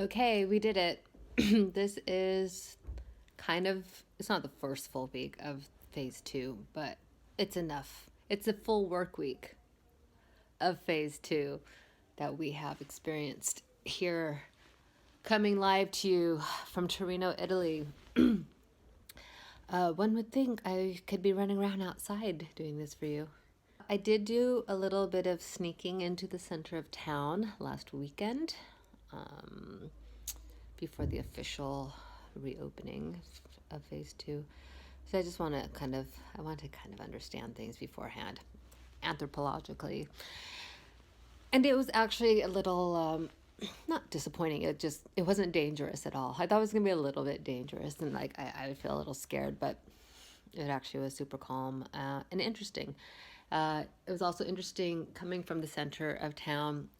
Okay, we did it. This is it's not the first full week of phase two, but it's enough. It's a full work week of phase two that we have experienced here, coming live to you from Torino, Italy. One would think I could be running around outside doing this for you. I did do a little bit of sneaking into the center of town last weekend. Um, Before the official reopening of phase two. So I want to kind of understand things beforehand, anthropologically. And it was actually a little, not disappointing. It wasn't dangerous at all. I thought it was going to be a little bit dangerous and like I would feel a little scared, but it actually was super calm and interesting. It was also interesting coming from the center of town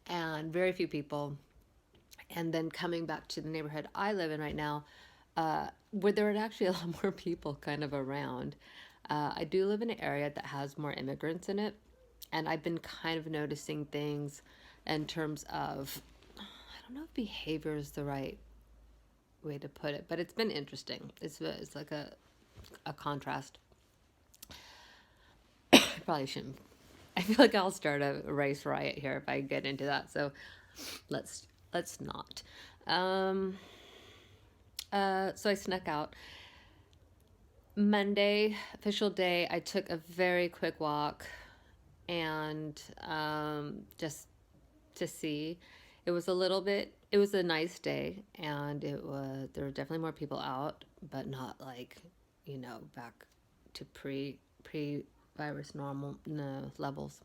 and very few people, and then coming back to the neighborhood I live in right now, where there are actually a lot more people kind of around. I do live in an area that has more immigrants in it, and I've been kind of noticing things in terms of, I don't know if behavior is the right way to put it, but it's been interesting. It's like a contrast. I probably shouldn't. I feel like I'll start a race riot here if I get into that. So let's not. Um, so I snuck out. Monday, official day, I took a very quick walk and just to see. It was a nice day, and there were definitely more people out, but not like, back to pre virus normal no levels.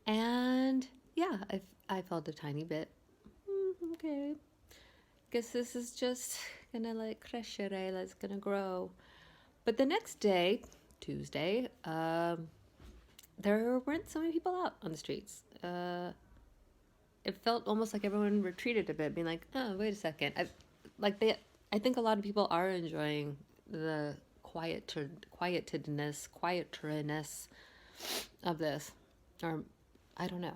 And yeah, I felt a tiny bit. Okay, guess this is just gonna like crescere, it's gonna grow. But the next day, Tuesday, there weren't so many people out on the streets. It felt almost like everyone retreated a bit, being like, "Oh, wait a second." I think a lot of people are enjoying the quietness of this, or I don't know.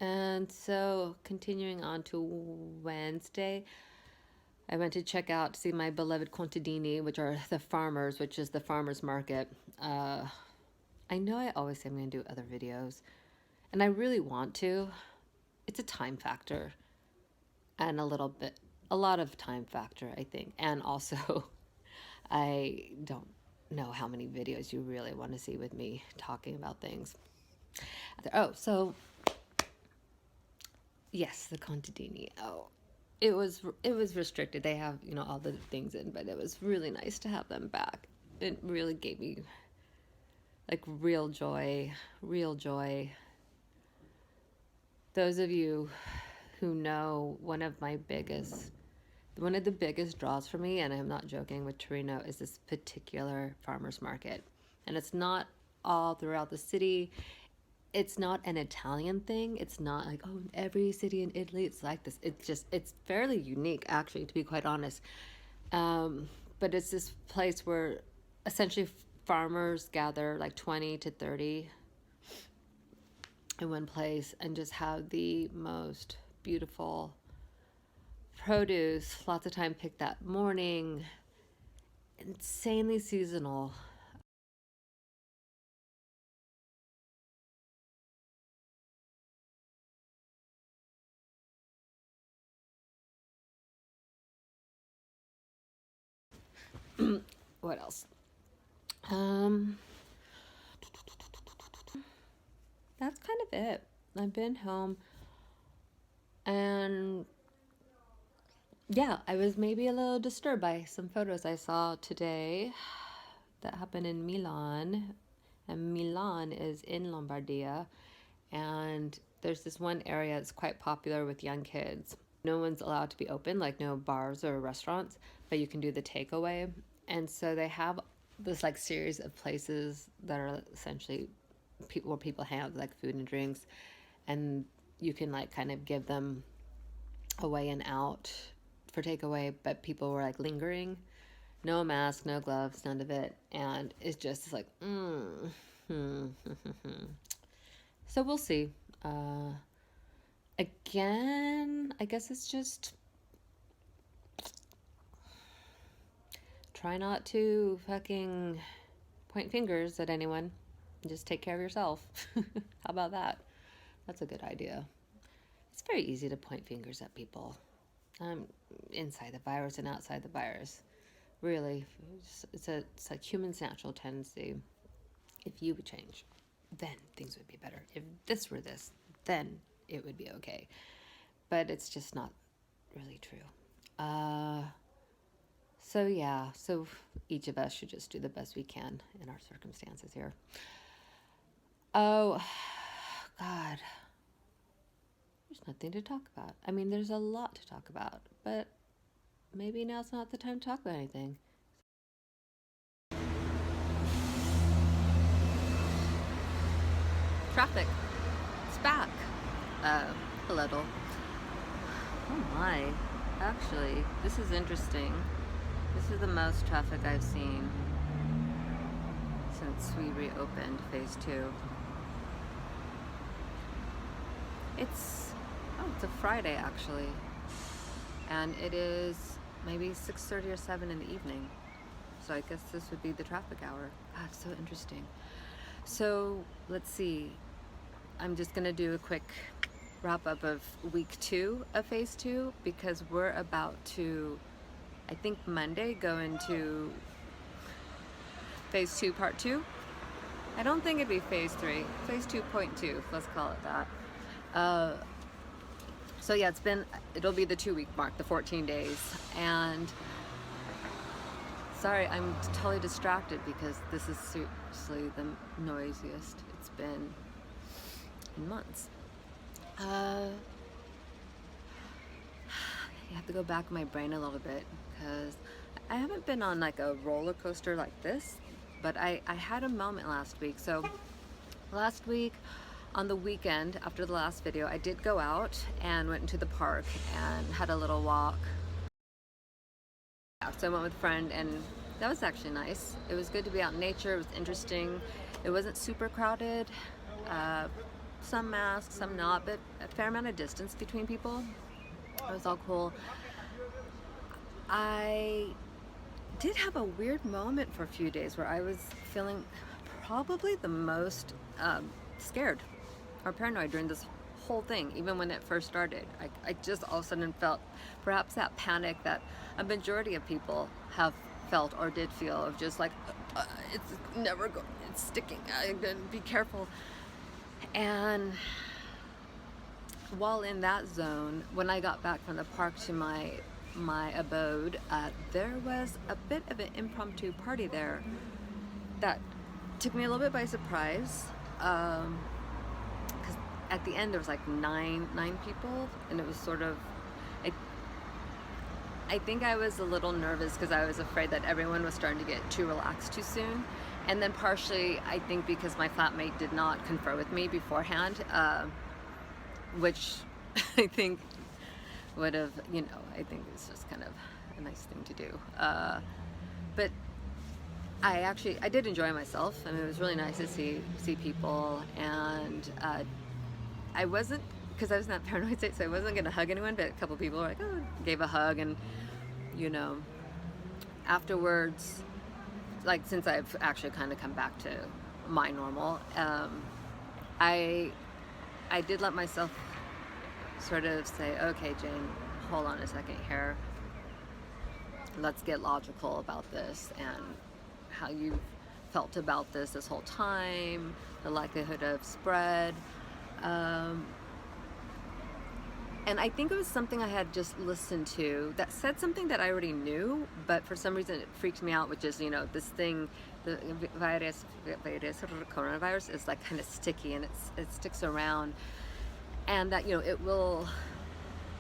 And so, continuing on to Wednesday, I went to check out to see my beloved contadini, which are the farmers, which is the farmers market. I know I always say I'm going to do other videos, and I really want to. It's a time factor and a lot of time factor, I think. And also, I don't know how many videos you really want to see with me talking about things. Oh, so yes, the contadini. Oh, it was restricted. They have, all the things in, but it was really nice to have them back. It really gave me like real joy, real joy. Those of you who know, one of the biggest draws for me, and I'm not joking, with Torino is this particular farmers market. And it's not all throughout the city. It's not an Italian thing. It's not like, oh, in every city in Italy it's like this. It's fairly unique, actually, to be quite honest. Um, but it's this place where essentially farmers gather like 20 to 30 in one place and just have the most beautiful produce, lots of time picked that morning, insanely seasonal. What else? Um, that's kind of it. I've been home, and yeah, I was maybe a little disturbed by some photos I saw today that happened in Milan. And Milan is in Lombardia, and there's this one area that's quite popular with young kids. No one's allowed to be open, like no bars or restaurants, but you can do the takeaway. And so they have this like series of places that are essentially where people have like food and drinks, and you can like kind of give them a way and out for takeaway, but people were like lingering, no mask, no gloves, none of it, and it's just like so we'll see. Again, I guess it's just try not to fucking point fingers at anyone. Just take care of yourself. How about that? That's a good idea. It's very easy to point fingers at people. Inside the virus and outside the virus. Really, it's like human's natural tendency. If you would change, then things would be better. If this were this, then it would be okay. But it's just not really true. So yeah, so each of us should just do the best we can in our circumstances here. Oh, God. There's nothing to talk about. I mean, there's a lot to talk about, but maybe now's not the time to talk about anything. Traffic. It's back. A little. Oh my. Actually, this is interesting. This is the most traffic I've seen since we reopened phase 2. It's a Friday actually, and it is maybe 6:30 or 7 in the evening. So I guess this would be the traffic hour. God, so interesting. So let's see. I'm just gonna do a quick wrap up of week 2 of phase 2 because we're about to, I think Monday, go into phase 2 part 2. I don't think it'd be phase 3, phase 2.2, let's call it that. So yeah, it'll be the 2-week mark, the 14 days. And sorry, I'm totally distracted because this is seriously the noisiest it's been in months. You have to go back in my brain a little bit because I haven't been on like a roller coaster like this, but I had a moment last week. So last week on the weekend after the last video, I did go out and went into the park and had a little walk. So I went with a friend and that was actually nice. It was good to be out in nature. It was interesting. It wasn't super crowded. Some masks, some not, but a fair amount of distance between people. It was all cool. I did have a weird moment for a few days where I was feeling probably the most scared or paranoid during this whole thing, even when it first started. I just all of a sudden felt perhaps that panic that a majority of people have felt or did feel of just like, it's never go, it's sticking, be careful. And while in that zone, when I got back from the park to my abode, there was a bit of an impromptu party there that took me a little bit by surprise. Because at the end there was like nine people, and it was sort of, I think I was a little nervous because I was afraid that everyone was starting to get too relaxed too soon. And then partially, I think because my flatmate did not confer with me beforehand, which I think would have, I think it's just kind of a nice thing to do. But I did enjoy myself. I mean, it was really nice to see people, and I wasn't, because I was in that paranoid state, so I wasn't gonna hug anyone, but a couple people were like, oh, gave a hug, and afterwards, like since I've actually kind of come back to my normal, I did let myself sort of say, okay, Jane, hold on a second here. Let's get logical about this and how you felt about this whole time, the likelihood of spread. And I think it was something I had just listened to that said something that I already knew, but for some reason it freaked me out, which is, this thing, the coronavirus is like kind of sticky and it sticks around, and that, it will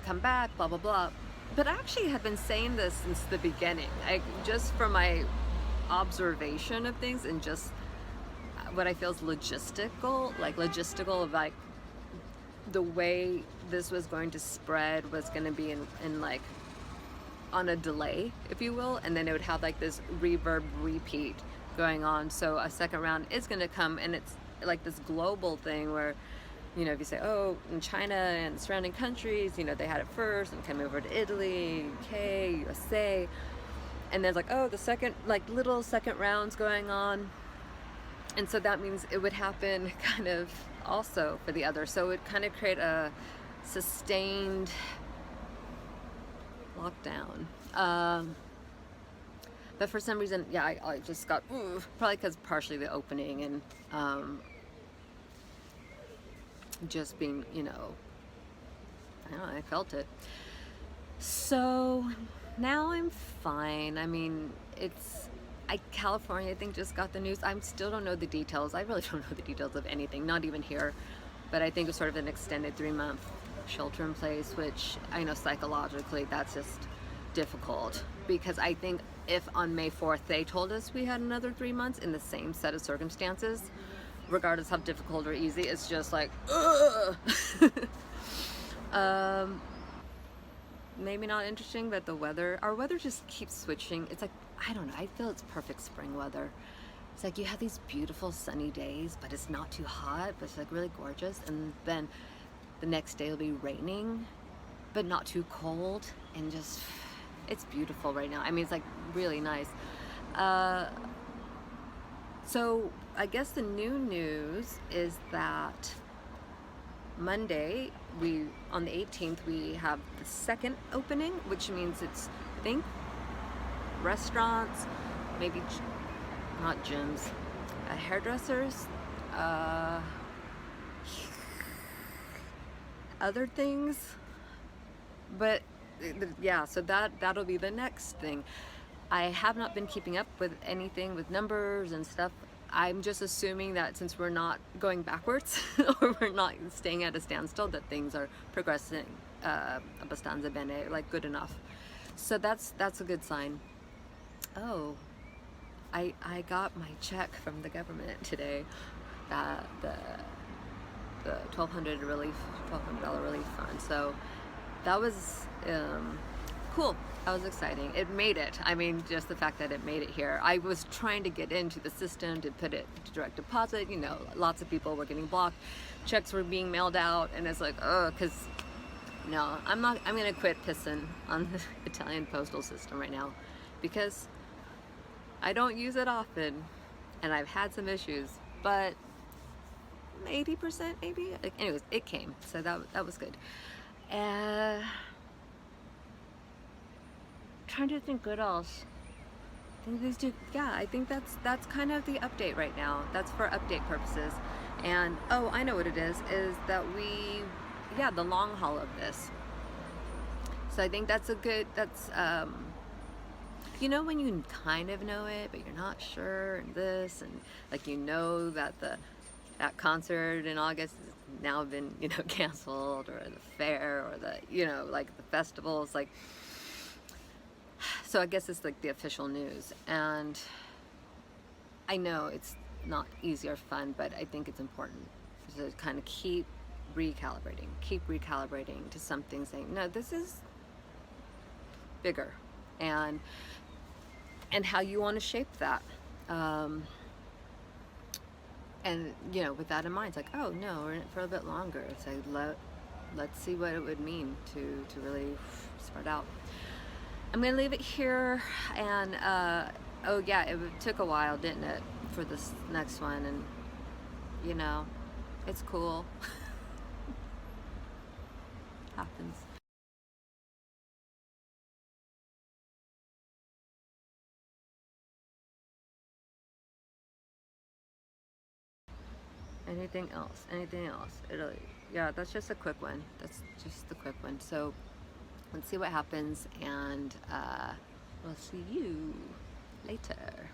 come back, blah, blah, blah. But I actually have been saying this since the beginning. Just from my observation of things and just what I feel is logistical of like the way this was going to spread was going to be in like on a delay, if you will, and then it would have like this reverb repeat going on. So a second round is going to come, and it's like this global thing where You know, if you say, oh, in China and surrounding countries, you know, they had it first and came over to Italy, UK, USA. And there's like, oh, the second, like little second rounds going on. And so that means it would happen kind of also for the other. So it would kind of create a sustained lockdown. But for some reason, yeah, I just got, probably because partially the opening and just being, you know, I don't know, I felt it. So now I'm fine. I mean, California, I think, just got the news. I still don't know the details. I really don't know the details of anything, not even here. But I think it's sort of an extended 3-month shelter in place, which I know psychologically that's just difficult, because I think if on May 4th they told us we had another 3 months in the same set of circumstances, regardless how difficult or easy, it's just like, ugh. Maybe not interesting, but our weather just keeps switching. It's like, I don't know, I feel it's perfect spring weather. It's like you have these beautiful sunny days, but it's not too hot, but it's like really gorgeous. And then the next day it'll be raining, but not too cold, and just, it's beautiful right now. I mean, it's like really nice. So I guess the new news is that Monday, on the 18th, we have the second opening, which means it's, I think, restaurants, maybe not gyms, hairdressers, other things. But yeah, so that'll be the next thing. I have not been keeping up with anything with numbers and stuff. I'm just assuming that since we're not going backwards or we're not staying at a standstill, that things are progressing abbastanza bene, like good enough. So that's a good sign. Oh, I got my check from the government today, the $1,200 relief fund. So that was cool. That was exciting. It made it. I mean, just the fact that it made it here. I was trying to get into the system to put it to direct deposit. You know, lots of people were getting blocked. Checks were being mailed out, and it's like, oh, because no, I'm gonna quit pissing on the Italian postal system right now, because I don't use it often, and I've had some issues, but 80% maybe. Anyways, it came, so that was good. Trying to think what else. I think these two, yeah, I think that's kind of the update right now. That's for update purposes. And oh, I know what it is that the long haul of this. So I think that's you know, when you kind of know it, but you're not sure, and this, and like, you know, that that concert in August has now been, you know, canceled, or the fair, or the, you know, like the festivals, like, so I guess it's like the official news. And I know it's not easy or fun, but I think it's important to kind of keep recalibrating to something, saying, no, this is bigger, and how you want to shape that. And, you know, with that in mind, it's like, oh no, we're in it for a bit longer. It's like, let's see what it would mean to really spread out. I'm gonna leave it here, and oh yeah, it took a while, didn't it, for this next one, and you know, it's cool. Happens. Anything else? Yeah, that's just a quick one. That's just the quick one. So let's see what happens, and we'll see you later.